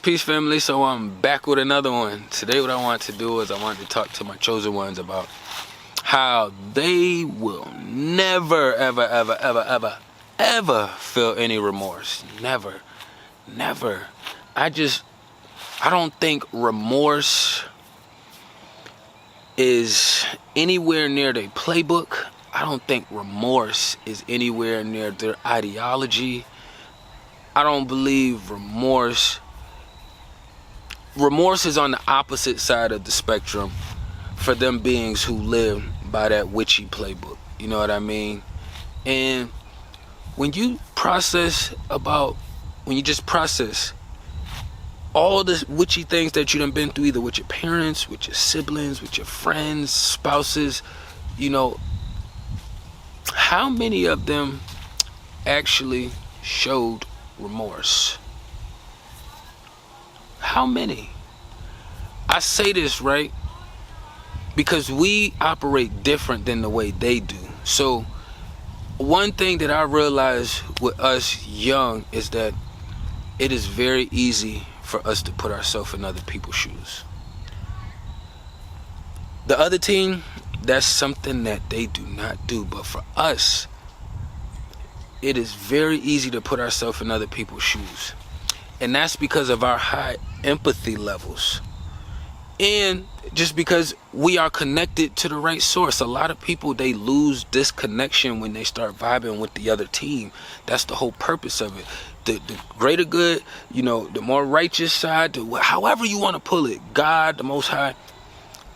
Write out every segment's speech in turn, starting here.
Peace family. So I'm back with another one. Today what I want to do is I want to talk to my chosen ones about how they will never ever feel any remorse. Never. I don't think remorse is anywhere near their playbook. I don't think remorse is anywhere near their ideology. I don't believe remorse is on the opposite side of the spectrum for them beings who live by that witchy playbook. You know what I mean? And when you process all the witchy things that you done been through, either with your parents, with your siblings, with your friends, spouses, you know, how many of them actually showed remorse? How many? I say this, right, because we operate different than the way they do. So one thing that I realize with us young is that it is very easy for us to put ourselves in other people's shoes. The other team, that's something that they do not do. But for us, it is very easy to put ourselves in other people's shoes. And that's because of our high empathy levels. And just because we are connected to the right source. A lot of people, they lose this connection when they start vibing with the other team. That's the whole purpose of it. The greater good, you know, the more righteous side, however you want to pull it, God, the Most High,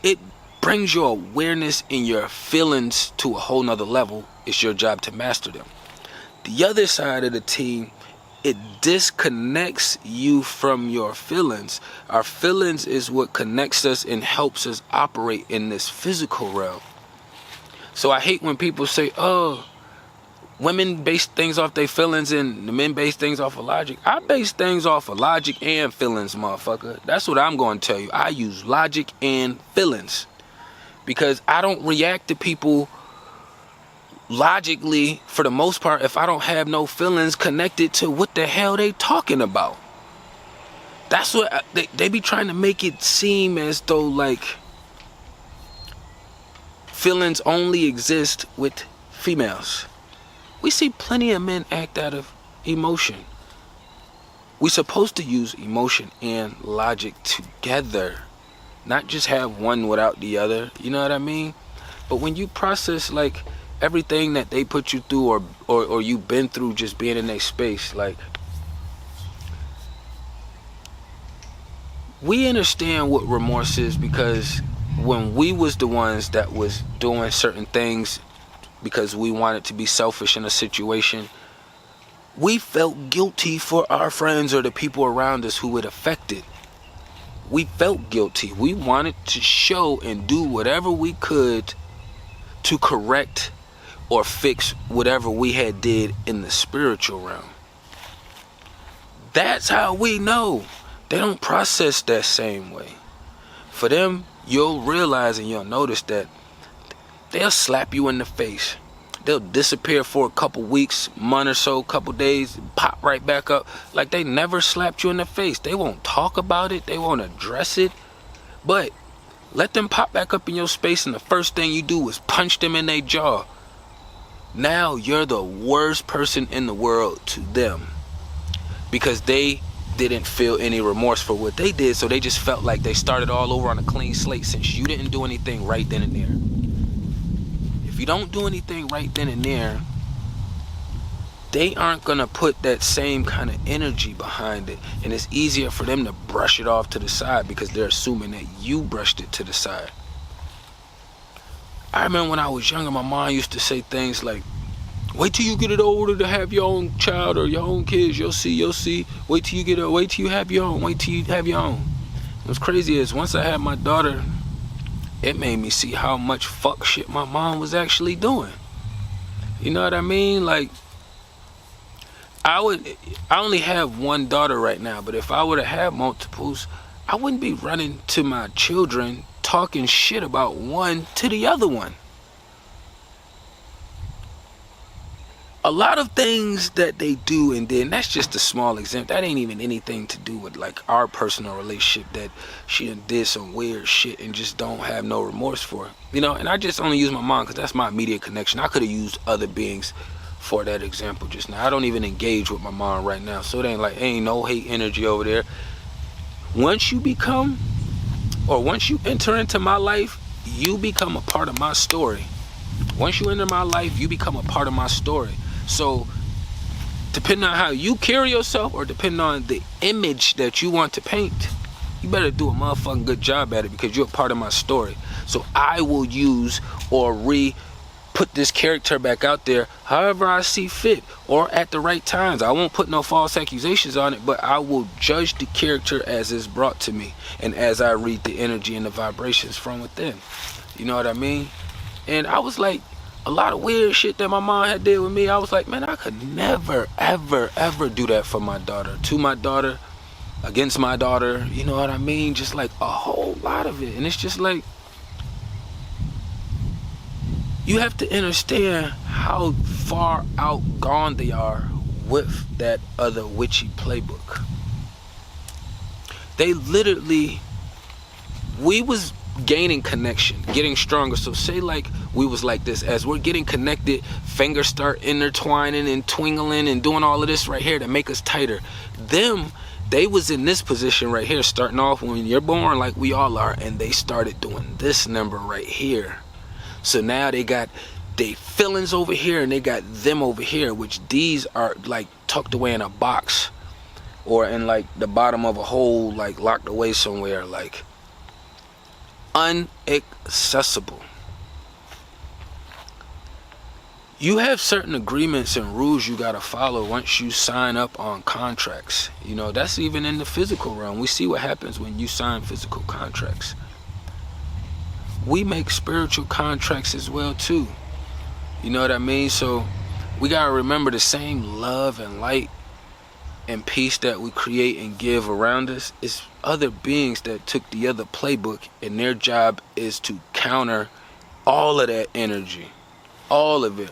it brings your awareness and your feelings to a whole nother level. It's your job to master them. The other side of the team, it disconnects you from your feelings. Our feelings is what connects us and helps us operate in this physical realm. So I hate when people say, oh, women base things off their feelings and the men base things off of logic. I base things off of logic and feelings, motherfucker. That's what I'm going to tell you. I use logic and feelings because I don't react to people logically, for the most part, if I don't have no feelings connected to what the hell they talking about. That's what they be trying to make it seem as though like feelings only exist with females. We see plenty of men act out of emotion. We're supposed to use emotion and logic together, not just have one without the other. You know what I mean? But when you process like everything that they put you through or you've been through just being in their space, like, we understand what remorse is because when we was the ones that was doing certain things because we wanted to be selfish in a situation, we felt guilty for our friends or the people around us who it affected. We felt guilty. We wanted to show and do whatever we could to correct or fix whatever we had did in the spiritual realm. That's how we know. They don't process that same way. For them, you'll realize and you'll notice that they'll slap you in the face. They'll disappear for a couple weeks, month or so, couple days, pop right back up like they never slapped you in the face. They won't talk about it. They won't address it. But let them pop back up in your space and the first thing you do is punch them in their jaw. Now you're the worst person in the world to them because they didn't feel any remorse for what they did, so they just felt like they started all over on a clean slate since you didn't do anything right then and there. If you don't do anything right then and there, they aren't gonna put that same kind of energy behind it, and it's easier for them to brush it off to the side because they're assuming that you brushed it to the side. I remember when I was younger, my mom used to say things like, wait till you get it older to have your own child or your own kids. You'll see. Wait till you have your own. What's crazy is once I had my daughter, it made me see how much fuck shit my mom was actually doing. You know what I mean? Like, I only have one daughter right now, but if I were to have multiples, I wouldn't be running to my children talking shit about one to the other one. A lot of things that they do, and then that's just a small example. That ain't even anything to do with like our personal relationship, that she done did some weird shit and just don't have no remorse for it. You know, and I just only use my mom because that's my immediate connection. I could have used other beings for that example just now. I don't even engage with my mom right now, so it ain't like, ain't no hate energy over there. Once you become, or once you enter into my life, you become a part of my story. Once you enter my life, you become a part of my story. So, depending on how you carry yourself, or depending on the image that you want to paint, you better do a motherfucking good job at it, because you're a part of my story. So I will use or put this character back out there however I see fit, or at the right times. I won't put no false accusations on it, but I will judge the character as it's brought to me, and as I read the energy and the vibrations from within. You know what I mean? And I was like, a lot of weird shit that my mom had did with me, I was like, man, I could never, ever, ever do that for my daughter, to my daughter, against my daughter. You know what I mean? Just like a whole lot of it. And it's just like, you have to understand how far out gone they are with that other witchy playbook. They literally, we was gaining connection, getting stronger. So say like we was like this, as we're getting connected, fingers start intertwining and twingling and doing all of this right here to make us tighter. They was in this position right here, starting off when you're born like we all are, and they started doing this number right here. So now they got they feelings over here, and they got them over here, which these are like tucked away in a box, or in like the bottom of a hole, like locked away somewhere, like unaccessible. You have certain agreements and rules you gotta follow once you sign up on contracts. You know, that's even in the physical realm. We see what happens when you sign physical contracts. We make spiritual contracts as well too. You know what I mean? So we gotta remember, the same love and light and peace that we create and give around us is other beings that took the other playbook, and their job is to counter all of that energy, all of it.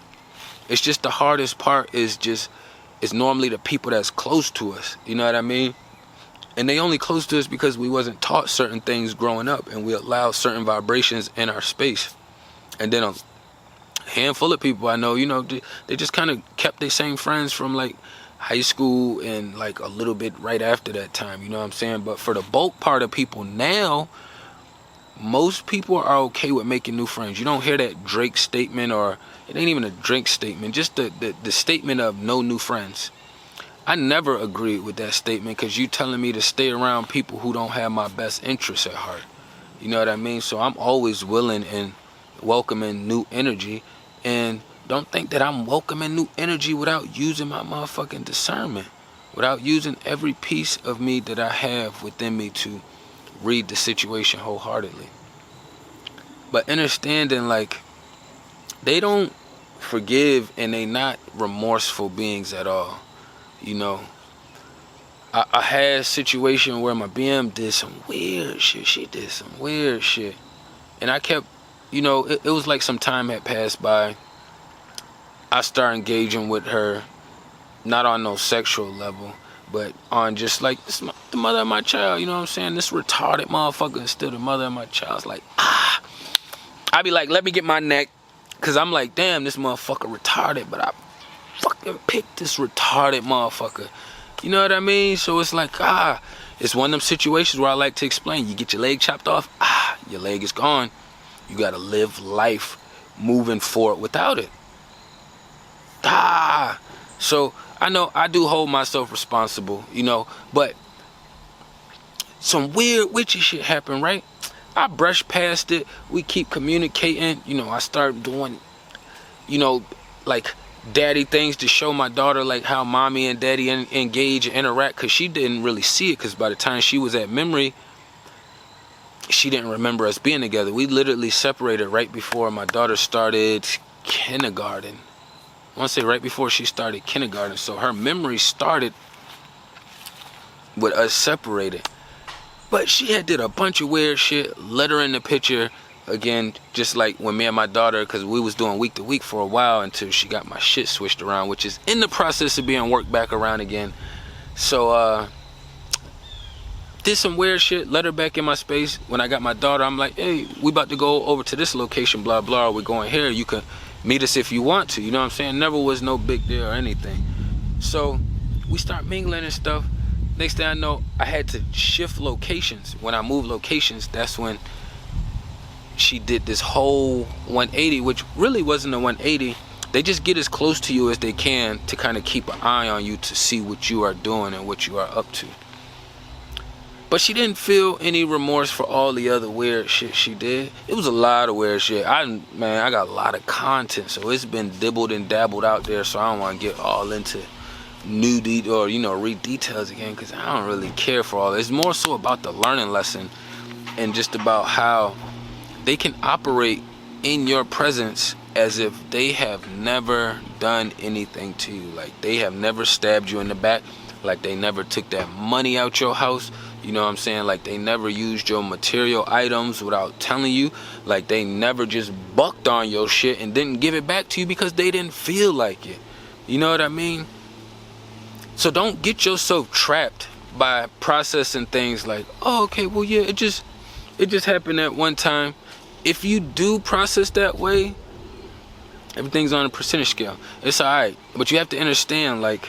It's just the hardest part is normally the people that's close to us. You know what I mean? And they only close to us because we wasn't taught certain things growing up, and we allowed certain vibrations in our space. And then a handful of people I know, you know, they just kind of kept their same friends from like high school and like a little bit right after that time, you know what I'm saying? But for the bulk part of people now, most people are okay with making new friends. You don't hear that Drake statement, or it ain't even a Drake statement, just the statement of no new friends. I never agreed with that statement, because you telling me to stay around people who don't have my best interests at heart. You know what I mean? So I'm always willing and welcoming new energy, and don't think that I'm welcoming new energy without using my motherfucking discernment, without using every piece of me that I have within me to read the situation wholeheartedly. But understanding, like, they don't forgive, and they not remorseful beings at all. You know, I had a situation where my BM did some weird shit. She did some weird shit. And I kept, you know, it was like some time had passed by. I started engaging with her, not on no sexual level, but on just like, this is the mother of my child, you know what I'm saying? This retarded motherfucker is still the mother of my child. It's like, I be like, let me get my neck, because I'm like, damn, this motherfucker retarded, but I fucking picked this retarded motherfucker. You know what I mean? So it's like, it's one of them situations where I like to explain. You get your leg chopped off, your leg is gone. You gotta live life moving forward without it. So I know I do hold myself responsible, you know, but some weird witchy shit happened, right? I brush past it. We keep communicating. You know, I start doing, you know, like daddy things to show my daughter like how mommy and daddy engage and interact, because she didn't really see it, because by the time she was at memory, she didn't remember us being together. We literally separated right before my daughter started kindergarten. I want to say right before she started kindergarten. So her memory started with us separated. But she had did a bunch of weird shit, let her in the picture. Again, just like when me and my daughter, because we was doing week to week for a while until she got my shit switched around, which is in the process of being worked back around again. So, did some weird shit, let her back in my space. When I got my daughter, I'm like, hey, we about to go over to this location, blah, blah. We're going here. You can meet us if you want to. You know what I'm saying? Never was no big deal or anything. So, we start mingling and stuff. Next thing I know, I had to shift locations. When I moved locations, that's when she did this whole 180, which really wasn't a 180. They just get as close to you as they can to kind of keep an eye on you to see what you are doing and what you are up to. But she didn't feel any remorse for all the other weird shit she did. It was a lot of weird shit. I got a lot of content, so it's been dibbled and dabbled out there, so I don't want to get all into new or read details again, because I don't really care for all that. It's more so about the learning lesson and just about how they can operate in your presence as if they have never done anything to you. Like they have never stabbed you in the back, like they never took that money out your house, you know what I'm saying? Like they never used your material items without telling you. Like they never just bucked on your shit and didn't give it back to you because they didn't feel like it. You know what I mean? So don't get yourself trapped by processing things like, oh, okay, well, yeah, it just happened at one time. If you do process that way, everything's on a percentage scale. It's all right, but you have to understand, like,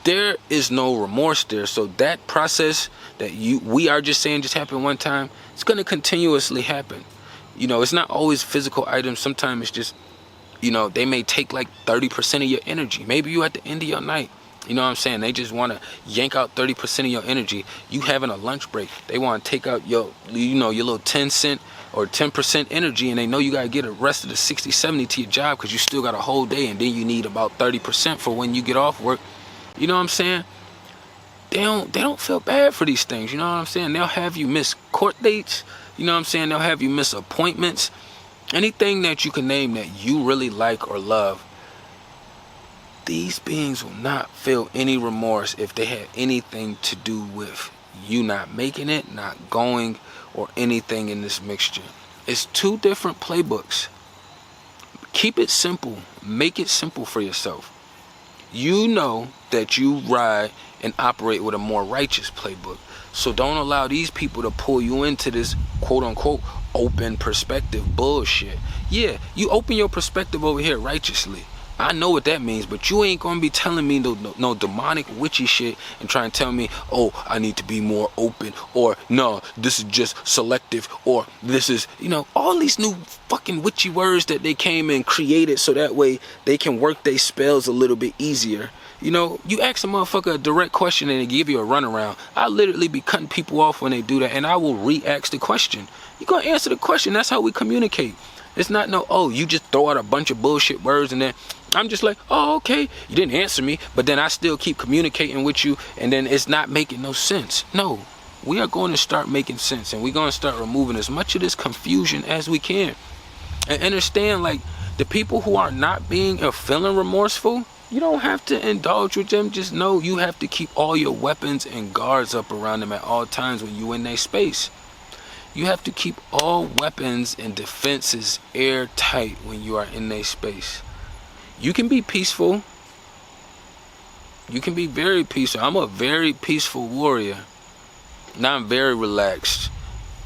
there is no remorse there. So that process that we are just saying just happened one time, it's going to continuously happen. You know, it's not always physical items. Sometimes it's just, they may take like 30% of your energy. Maybe you at the end of your night. You know what I'm saying? They just want to yank out 30% of your energy. You having a lunch break. They want to take out your little 10 cent or 10% energy, and they know you got to get the rest of the 60, 70 to your job because you still got a whole day, and then you need about 30% for when you get off work. You know what I'm saying? They don't feel bad for these things. You know what I'm saying? They'll have you miss court dates. You know what I'm saying? They'll have you miss appointments. Anything that you can name that you really like or love. These beings will not feel any remorse if they had anything to do with you not making it, not going, or anything in this mixture. It's two different playbooks. Keep it simple. Make it simple for yourself. You know that you ride and operate with a more righteous playbook. So don't allow these people to pull you into this quote-unquote open perspective bullshit. Yeah, you open your perspective over here righteously. I know what that means, but you ain't gonna be telling me no demonic witchy shit and trying to tell me, oh, I need to be more open, or no, this is just selective, or this is, all these new fucking witchy words that they came and created so that way they can work their spells a little bit easier. You ask a motherfucker a direct question and they give you a runaround. I literally be cutting people off when they do that, and I will re-ask the question. You gonna answer the question. That's how we communicate. It's not you just throw out a bunch of bullshit words and then I'm just like, oh, okay, you didn't answer me, but then I still keep communicating with you, and then it's not making no sense. No, we are going to start making sense, and we're going to start removing as much of this confusion as we can. And understand, like, the people who are not being or feeling remorseful, you don't have to indulge with them. Just know you have to keep all your weapons and guards up around them at all times when you're in their space. You have to keep all weapons and defenses airtight when you are in their space. You can be peaceful. You can be very peaceful. I'm a very peaceful warrior. Now I'm very relaxed.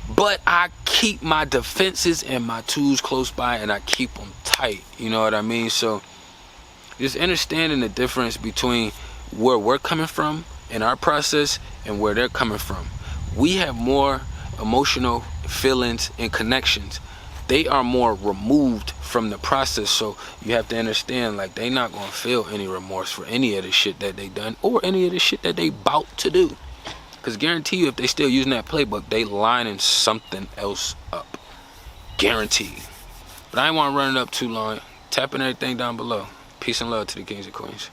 But I keep my defenses and my tools close by, and I keep them tight. You know what I mean? So just understanding the difference between where we're coming from in our process and where they're coming from. We have more emotional feelings and connections. They are more removed from the process, so you have to understand, like, they not gonna feel any remorse for any of the shit that they done or any of the shit that they bout to do. Cause guarantee you, if they still using that playbook, they lining something else up. Guaranteed. But I ain't want to run it up too long. Tapping everything down below. Peace and love to the kings and queens.